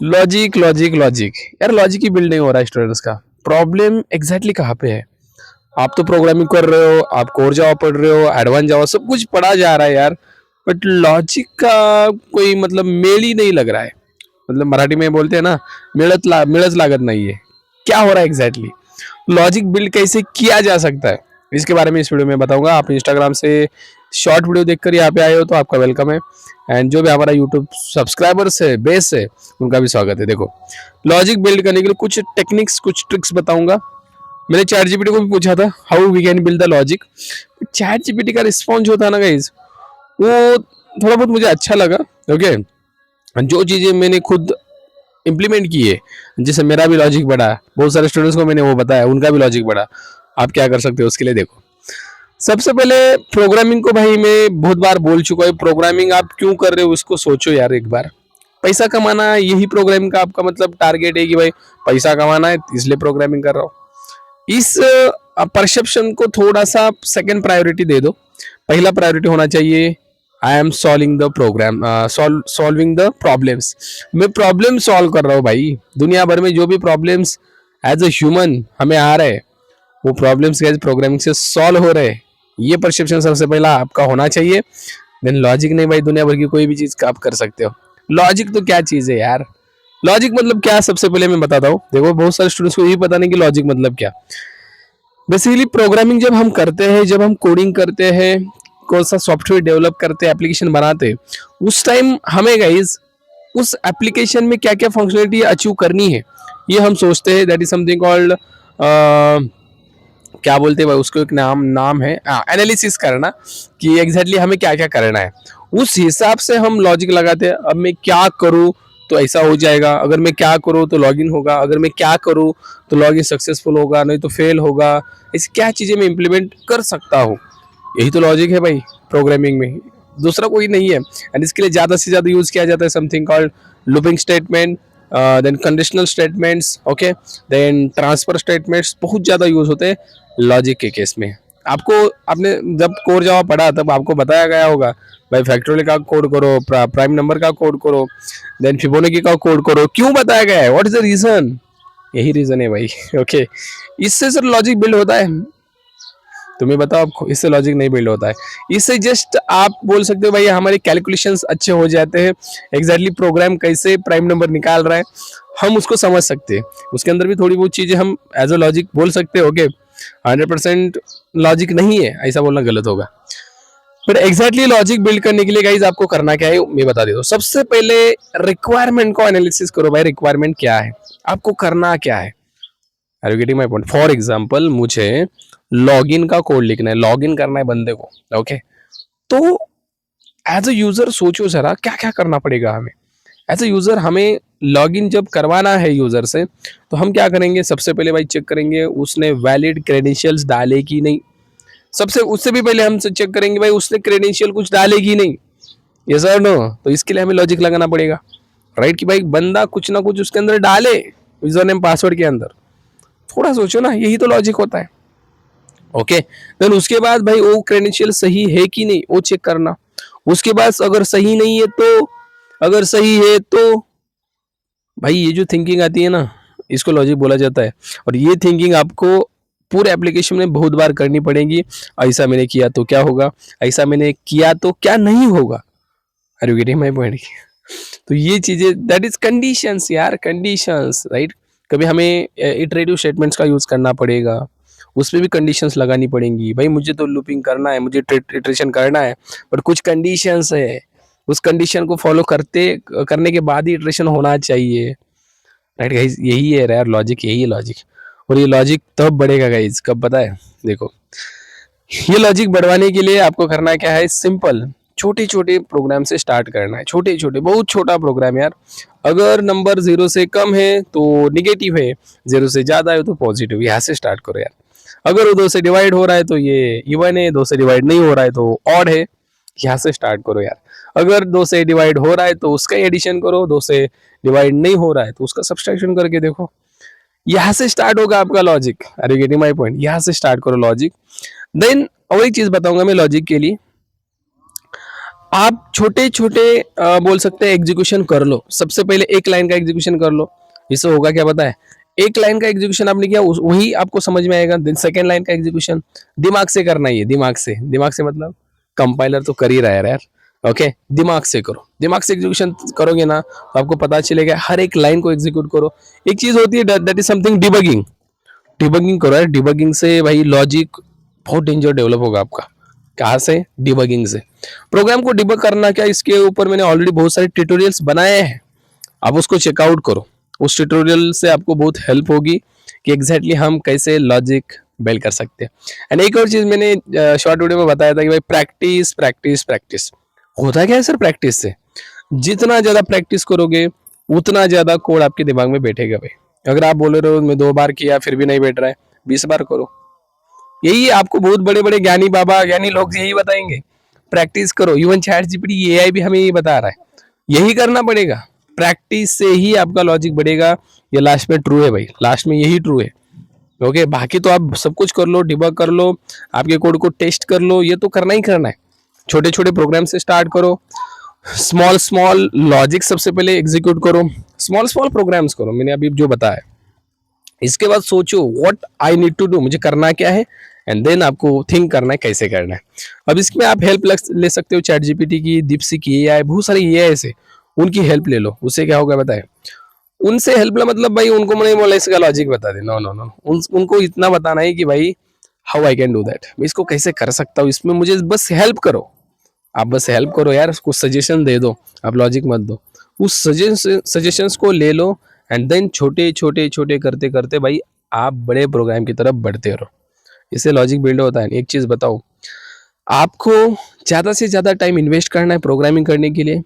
Logic logic logic यार, logic ही build नहीं हो रहा है स्टूडेंट्स का। प्रॉब्लम एग्जैक्टली कहाँ पे है? आप तो प्रोग्रामिंग कर रहे हो, आप कोर जावा पढ़ रहे हो, एडवांस जावा सब कुछ पढ़ा जा रहा है यार, बट लॉजिक का कोई मतलब मेल ही नहीं लग रहा है। मतलब मराठी में बोलते हैं ना, मिळत लागत नहीं है। क्या हो रहा है एग्जैक्टली? लॉजिक बिल्ड कैसे किया जा सकता है, इसके बारे में इस वीडियो में बताऊंगा। आप इंस्टाग्राम से शॉर्ट वीडियो देखकर यहाँ पे आए हो तो आपका वेलकम है। एंड जो भी हमारा यूट्यूब सब्सक्राइबर्स है, बेस है, उनका भी स्वागत है। देखो, लॉजिक बिल्ड करने के लिए कुछ टेक्निक्स, कुछ ट्रिक्स बताऊंगा। मैंने चैट जीपीटी को भी पूछा था how we can build the logic. ChatGPT का रिस्पॉन्स जो था ना गाइज, वो थोड़ा बहुत मुझे अच्छा लगा। ओके, जो चीज़ें मैंने खुद इम्प्लीमेंट की है, जिससे मेरा भी लॉजिक बढ़ा, बहुत सारे स्टूडेंट्स को मैंने वो बताया, उनका भी लॉजिक बढ़ा। आप क्या कर सकते हो उसके लिए? देखो, सबसे पहले प्रोग्रामिंग को भाई मैं बहुत बार बोल चुका हूँ, प्रोग्रामिंग आप क्यों कर रहे हो उसको सोचो यार एक बार। पैसा कमाना, यही प्रोग्रामिंग का आपका मतलब टारगेट है कि भाई पैसा कमाना है इसलिए प्रोग्रामिंग कर रहा हूँ। इस परसेप्शन को थोड़ा सा सेकंड प्रायोरिटी दे दो। पहला प्रायोरिटी होना चाहिए I am solving the program, solving the problems. मैं प्रॉब्लम सॉल्व कर रहा हूँ भाई। दुनिया भर में जो भी प्रॉब्लम्स एज अ ह्यूमन हमें आ रहे हैं, वो प्रॉब्लम्स गैस प्रोग्रामिंग से सॉल्व हो रहे हैं। ये परसेप्शन सबसे पहला आपका होना चाहिए। देन लॉजिक नहीं भाई, दुनिया भर की कोई भी चीज का आप कर सकते हो। लॉजिक तो क्या चीज है यार? लॉजिक मतलब क्या, सबसे पहले मैं बताता हूँ। देखो, बहुत सारे स्टूडेंट्स को ये पता नहीं कि लॉजिक मतलब क्या। बेसिकली प्रोग्रामिंग जब हम करते हैं, जब हम कोडिंग करते हैं, कौन सा सॉफ्टवेयर डेवलप करते हैं, एप्लीकेशन बनाते हैं, उस टाइम हमें गाइज उस एप्लीकेशन में क्या क्या फंक्शनलिटी अचीव करनी है, ये हम सोचते हैं। दैट इज समथिंग कॉल्ड, क्या बोलते हैं भाई उसको, एक नाम नाम है, एनालिसिस करना, कि एग्जैक्टली हमें क्या क्या करना है। उस हिसाब से हम लॉजिक लगाते हैं। अब मैं क्या करूँ तो ऐसा हो जाएगा, अगर मैं क्या करूँ तो लॉगिन होगा, अगर मैं क्या करूँ तो लॉगिन सक्सेसफुल होगा, नहीं तो फेल होगा। ऐसी क्या चीज़ें मैं इंप्लीमेंट कर सकता हूँ, यही तो लॉजिक है भाई प्रोग्रामिंग में, दूसरा कोई नहीं है। एंड इसके लिए ज़्यादा से ज़्यादा यूज़ किया जाता है something called looping statement, then conditional statements, okay, then transfer statements बहुत ज़्यादा यूज़ होते हैं लॉजिक के केस में। आपको, आपने जब कोर जावा पढ़ा तब आपको बताया गया होगा भाई फैक्टोरियल का कोड करो, प्राइम नंबर का कोड करो, देन फिबोनाची का कोड करो। क्यों बताया गया है? What is the reason? यही रीजन है भाई। ओके, इससे सर लॉजिक बिल्ड होता है? तुम्हें बताओ आपको, इससे लॉजिक नहीं बिल्ड होता है। इससे जस्ट आप बोल सकते हो भाई हमारे कैलकुलेशंस अच्छे हो जाते हैं, एग्जैक्टली प्रोग्राम कैसे प्राइम नंबर निकाल रहा है हम उसको समझ सकते हैं। उसके अंदर भी थोड़ी बहुत चीजें हम एज अ लॉजिक बोल सकते हो। ओके, 100% लॉजिक नहीं है ऐसा बोलना गलत होगा। बट एग्जैक्टली लॉजिक बिल्ड करने के लिए गाइज आपको करना क्या है मैं बता देता हूँ। सबसे पहले रिक्वायरमेंट को एनालिसिस करो भाई, रिक्वायरमेंट क्या है, आपको करना क्या है। Are you getting my point? For example, मुझे लॉगिन का कोड लिखना है, लॉगिन करना है बंदे को। ओके, तो एज अ यूजर सोचो जरा क्या क्या करना पड़ेगा हमें। एज अ यूजर हमें लॉगिन जब करवाना है यूजर से, तो हम क्या करेंगे? सबसे पहले भाई चेक करेंगे उसने वैलिड क्रेडेंशियल्स डाले कि नहीं। सबसे उससे भी पहले हम चेक करेंगे भाई उसने क्रेडेंशियल कुछ डाले कि नहीं। ये सर नो, तो इसके लिए हमें लॉजिक लगाना पड़ेगा, राइट, कि भाई बंदा कुछ ना कुछ उसके अंदर डाले, यूजर नेम पासवर्ड के अंदर। थोड़ा सोचो ना, यही तो लॉजिक होता है। ओके, देन उसके बाद भाई वो क्रेडेंशियल सही है कि नहीं वो चेक करना। उसके बाद अगर सही नहीं है तो, अगर सही है तो भाई ये जो थिंकिंग आती है ना, इसको लॉजिक बोला जाता है। और ये थिंकिंग आपको पूरे एप्लीकेशन में बहुत बार करनी पड़ेगी। ऐसा मैंने किया तो क्या होगा, ऐसा मैंने किया तो क्या नहीं होगा। Are you getting my point? तो ये चीजें, दैट इज कंडीशंस यार, कंडीशंस, राइट। कभी हमें इटरेटिव स्टेटमेंट्स का यूज करना पड़ेगा, उसमें भी कंडीशंस लगानी पड़ेंगी। भाई मुझे तो लूपिंग करना है, मुझे इटरेशन करना है, बट कुछ कंडीशंस है, उस कंडीशन को फॉलो करते करने के बाद ही इटरेशन होना चाहिए, राइट गाइज। यही है यार लॉजिक, यही है लॉजिक। और ये लॉजिक तब बढ़ेगा गाइज, कब पता है? देखो, ये लॉजिक बढ़वाने के लिए आपको करना क्या है? सिंपल, छोटे छोटे प्रोग्राम से स्टार्ट करना है। छोटे छोटे, बहुत छोटा प्रोग्राम यार। अगर नंबर 0 से कम है तो निगेटिव है, 0 से ज़्यादा है तो पॉजिटिव। यहाँ से स्टार्ट करो यार। अगर वो 2 से डिवाइड हो रहा है तो ये इवन है, 2 से डिवाइड नहीं हो रहा है तो ऑड है। यहाँ से स्टार्ट करो यार। अगर 2 से डिवाइड हो रहा है तो उसका एडिशन करो, 2 से डिवाइड नहीं हो रहा है तो उसका सब्सट्रैक्शन करके देखो। यहाँ से स्टार्ट होगा आपका logic. Are you getting my point? यहाँ से स्टार्ट करो लॉजिक। देन और एक चीज बताऊंगा मैं लॉजिक के लिए, आप छोटे छोटे बोल सकते हैं एग्जीक्यूशन कर लो। सबसे पहले एक लाइन का एग्जीक्यूशन कर लो। इससे होगा क्या पता है, एक लाइन का एग्जीक्यूशन आपने किया वही आपको समझ में आएगा। देन सेकेंड लाइन का एग्जीक्यूशन दिमाग से करना ही है, दिमाग से मतलब कंपाइलर तो कर ही रहा है यार। ओके, दिमाग से करो, दिमाग से एग्जीक्यूशन करोगे ना तो आपको पता चलेगा, हर एक लाइन को एग्जीक्यूट करो। एक चीज होती है that is something debugging, debugging करो यार। डिबगिंग से भाई लॉजिक बहुत डेंजर डेवलप होगा आपका। कहाँ से? डिबगिंग से। प्रोग्राम को डिबग करना क्या, इसके ऊपर मैंने ऑलरेडी बहुत सारे ट्यूटोरियल्स बनाए हैं, आप उसको चेकआउट करो। उस ट्यूटोरियल से आपको बहुत हेल्प होगी कि एग्जैक्टली हम कैसे लॉजिक बिल्ड कर सकते हैं। एंड एक और चीज मैंने शॉर्ट वीडियो में बताया था कि भाई प्रैक्टिस प्रैक्टिस प्रैक्टिस। होता क्या है सर प्रैक्टिस से? जितना ज्यादा प्रैक्टिस करोगे उतना ज्यादा कोड आपके दिमाग में बैठेगा भाई। अगर आप बोल रहे हो मैं 2 बार किया फिर भी नहीं बैठ रहा है, 20 बार करो। यही आपको बहुत बड़े बड़े ज्ञानी बाबा ज्ञानी लोग यही बताएंगे, प्रैक्टिस करो। इवन चैट जीपीटी एआई भी हमें यही बता रहा है, यही करना पड़ेगा। प्रैक्टिस से ही आपका लॉजिक बढ़ेगा। ये लास्ट में ट्रू है भाई, लास्ट में यही ट्रू है। ओके, बाकी तो आप सब कुछ कर लो, डिबग कर लो, आपके कोड को टेस्ट कर लो, ये तो करना ही करना है। छोटे छोटे प्रोग्राम से स्टार्ट करो, स्मॉल स्मॉल लॉजिक सबसे पहले एग्जीक्यूट करो, स्मॉल स्मॉल प्रोग्राम्स करो, मैंने अभी जो बताया। इसके बाद सोचो what I need to do, मुझे करना क्या है, एंड देन आपको थिंक करना है कैसे करना है। अब इसमें आप हेल्प ले सकते हो चैट जीपीटी की, दीप्सी की, एआई, बहुत सारे एआई से, उनकी हेल्प ले लो। उससे क्या होगा बताए, उनसे हेल्प ला मतलब भाई उनको नहीं बोला इसका लॉजिक बता दे, नो नो नो, उनको इतना बताना है कि भाई how I can do that, मैं इसको कैसे कर सकता हूँ, इसमें मुझे बस हेल्प करो। आप बस हेल्प करो यार, उसको सजेशन दे दो, आप लॉजिक मत दो। उस सजेशंस को ले लो, एंड देन छोटे छोटे छोटे करते करते भाई आप बड़े प्रोग्राम की तरफ बढ़ते रहो। इससे लॉजिक बिल्ड होता है। एक चीज बताओ, आपको ज्यादा से ज्यादा टाइम इन्वेस्ट करना है प्रोग्रामिंग करने के लिए।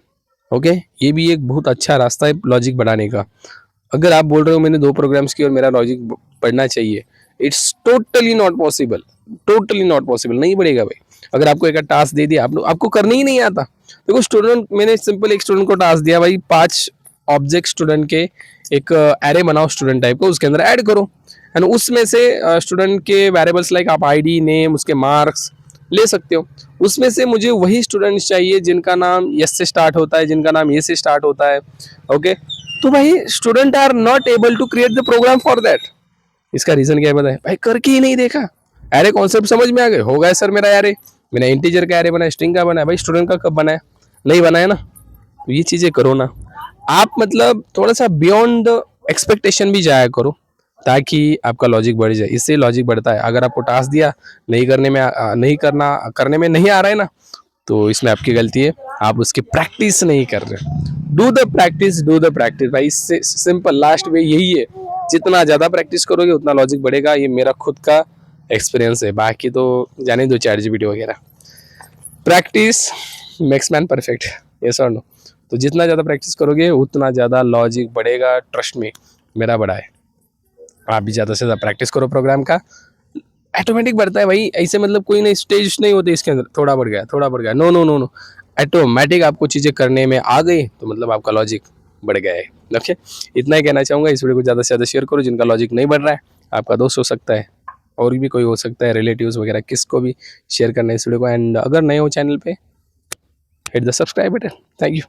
ओके, ये भी एक बहुत अच्छा रास्ता है लॉजिक बढ़ाने का। अगर आप बोल रहे हो मैंने 2 प्रोग्राम्स की और मेरा लॉजिक पढ़ना चाहिए, it's totally not possible, totally not possible, नहीं बढ़ेगा भाई। अगर आपको एक टास्क दे दिया, आपको करना ही नहीं आता। देखो स्टूडेंट, मैंने सिंपल एक स्टूडेंट को टास्क दिया भाई, 5 ऑब्जेक्ट स्टूडेंट के एक एरे बनाओ स्टूडेंट टाइप को, उसके अंदर ऐड करो, एंड उसमें से स्टूडेंट के वेरिएबल्स लाइक आप आईडी, नेम, उसके मार्क्स ले सकते हो। उसमें से मुझे वही स्टूडेंट्स चाहिए जिनका नाम यस से स्टार्ट होता है, जिनका नाम ए से स्टार्ट होता है। ओके, तो भाई student are not able to create the program for that. इसका रीजन क्या है बताए भाई, करके ही नहीं देखा। एरे कॉन्सेप्ट समझ में आ गए, हो गया सर मेरा एरे, मैंने इंटीजर का एरे बनाया, स्ट्रिंग का बनाया, भाई स्टूडेंट का कब बनाया, नहीं बनाया ना। तो ये चीजें करो ना आप, मतलब थोड़ा सा बियॉन्ड एक्सपेक्टेशन भी जाया करो, ताकि आपका लॉजिक बढ़ जाए। इससे लॉजिक बढ़ता है। अगर आपको टास्क दिया, नहीं करने में करने में नहीं आ रहा है ना, तो इसमें आपकी गलती है, आप उसकी प्रैक्टिस नहीं कर रहे। Do the practice, do the practice भाई, इससे सिंपल लास्ट वे यही है। जितना ज्यादा प्रैक्टिस करोगे उतना लॉजिक बढ़ेगा, ये मेरा खुद का एक्सपीरियंस है। बाकी तो जाने दो चैट जीपीटी वगैरह। Practice makes man perfect, yes और नो। तो जितना ज़्यादा प्रैक्टिस करोगे उतना ज़्यादा लॉजिक बढ़ेगा, ट्रस्ट में, मेरा बड़ा है। आप भी ज़्यादा से ज़्यादा प्रैक्टिस करो प्रोग्राम का, ऑटोमेटिक बढ़ता है भाई। ऐसे मतलब कोई नहीं स्टेज नहीं होती इसके अंदर, थोड़ा बढ़ गया थोड़ा बढ़ गया, no no no no, automatic आपको चीज़ें करने में आ गई तो मतलब आपका लॉजिक बढ़ गया है। ओके, इतना ही कहना चाहूँगा। इस वीडियो को ज़्यादा से ज़्यादा शेयर करो, जिनका लॉजिक नहीं बढ़ रहा है, आपका दोस्त हो सकता है, और भी कोई हो सकता है, रिलेटिव्स वगैरह, किसको भी शेयर करना है इस वीडियो को। एंड अगर नए हो चैनल पे, hit the subscribe button. Thank you.